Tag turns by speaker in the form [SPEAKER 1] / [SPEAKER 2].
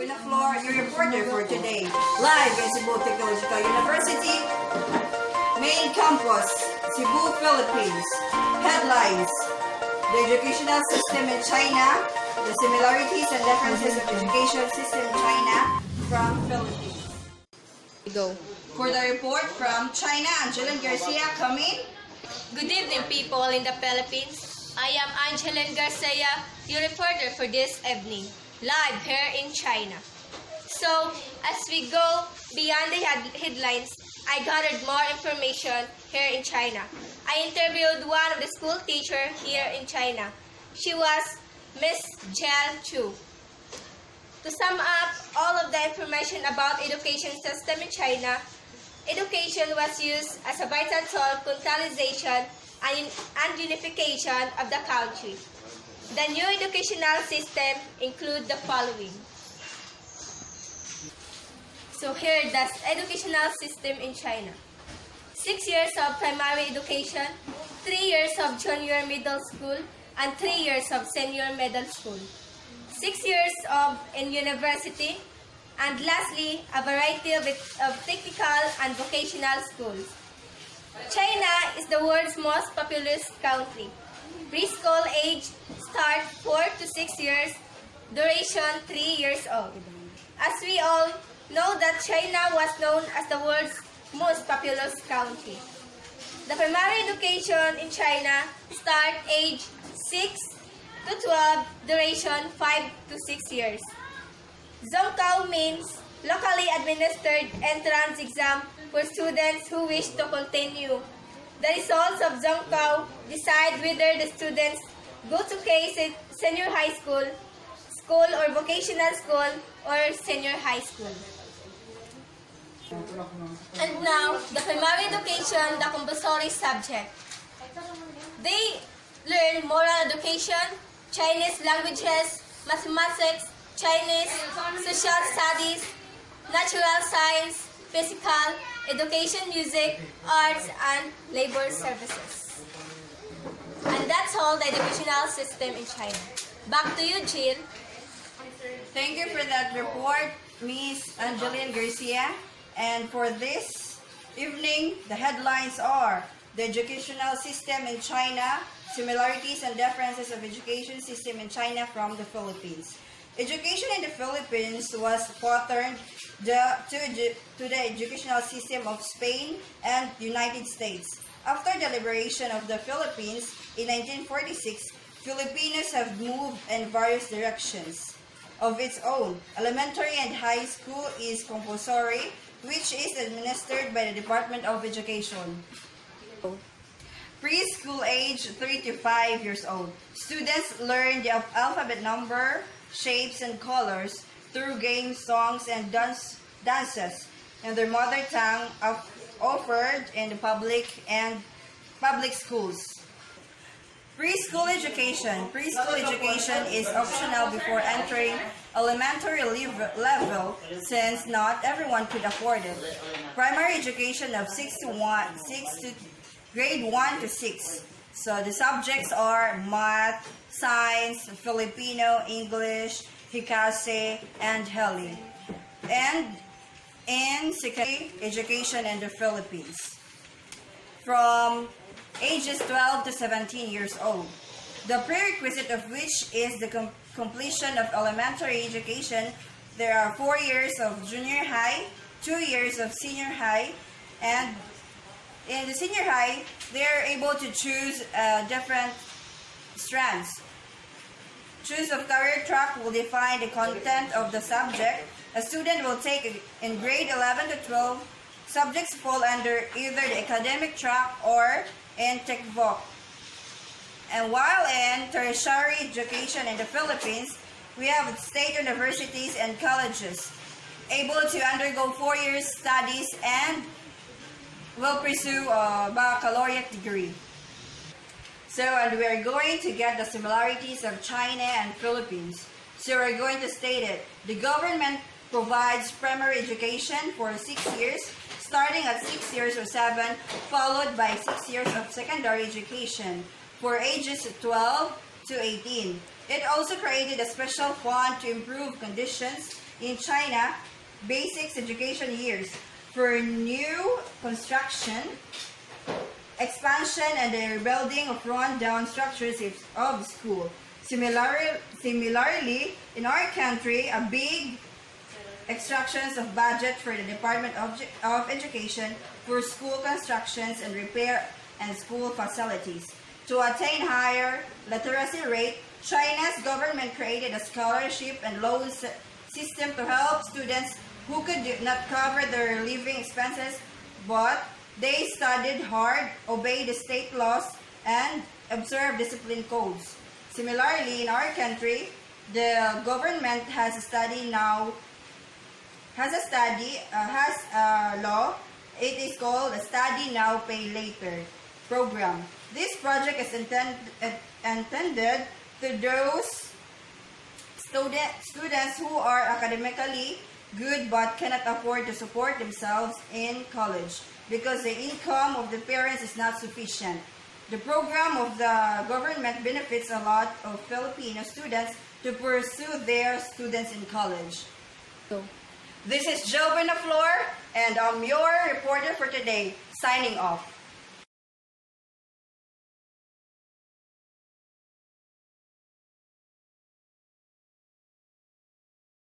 [SPEAKER 1] open the floor, your reporter for today. Live in Cebu Technological University, main campus, Cebu, Philippines. Headlines: the educational system in China, the similarities and differences of education system in China from Philippines.
[SPEAKER 2] Go.
[SPEAKER 1] For the report from China, Angeline Garcia, come in.
[SPEAKER 3] Good evening, people in the Philippines. I am Angeline Garcia, your reporter for this evening, live here in China. So, as we go beyond the headlines, I gathered more information here in China. I interviewed one of the school teachers here in China. She was Miss Jian Chu. To sum up all of the information about education system in China, education was used as a vital tool for consolidation and unification of the country. The new educational system include the following. So here is the educational system in China. 6 years of primary education, 3 years of junior middle school, and 3 years of senior middle school. 6 years in university, and lastly, a variety of technical and vocational schools. China is the world's most populous country. Preschool age start 4 to 6 years, duration 3 years old. As we all know that China was known as the world's most populous country. The primary education in China start age 6 to 12, duration 5 to 6 years. Zhongkao means locally administered entrance exam for students who wish to continue. The results of Zhongkao decide whether the students go to senior high school, or vocational school, or senior high school. And now, the primary education, the compulsory subject. They learn moral education, Chinese languages, mathematics, Chinese, social studies, natural science, physical, education, music, arts, and labor services. And that's all the educational system in China. Back to you, Jill.
[SPEAKER 1] Thank you for that report, Miss Angeline Garcia. And for this evening, the headlines are the educational system in China, similarities and differences of education system in China from the Philippines. Education in the Philippines was patterned to the educational system of Spain and United States. After the liberation of the Philippines in 1946, Filipinos have moved in various directions of its own. Elementary and high school is compulsory, which is administered by the Department of Education. Preschool age 3 to 5 years old. Students learn the alphabet number, shapes, and colors through games, songs, and dances in their mother tongue offered in the public schools. Preschool education. Preschool education is optional before entering elementary level since not everyone could afford it. Primary education of grade 1 to 6. So the subjects are math, science, Filipino, English, Hikase, and Heli. And in secondary education in the Philippines, from ages 12 to 17 years old. The prerequisite of which is the completion of elementary education. There are 4 years of junior high, 2 years of senior high, and in the senior high, they are able to choose different strands. Choice of career track will define the content of the subject. A student will take in grade 11 to 12. Subjects fall under either the academic track or in TechVoc. And while in tertiary education in the Philippines, we have state universities and colleges able to undergo 4 years studies and will pursue a baccalaureate degree. So, and we are going to get the similarities of China and Philippines. So we're going to state it. The government provides primary education for 6 years, starting at 6 years or 7, followed by 6 years of secondary education for ages 12 to 18. It also created a special fund to improve conditions in China basic education years for new construction, expansion, and the rebuilding of run-down structures of school. Similarly, in our country, a big extractions of budget for the Department of Education for school constructions and repair and school facilities. To attain higher literacy rate, China's government created a scholarship and loan system to help students who could not cover their living expenses, but they studied hard, obeyed the state laws, and observed discipline codes. Similarly, in our country, the government has a law. It is called a Study Now, Pay Later program. This project is intended to those students who are academically good but cannot afford to support themselves in college because the income of the parents is not sufficient. The program of the government benefits a lot of Filipino students to pursue their students in college. This is Joe Benaflor, and I'm your reporter for today, signing off.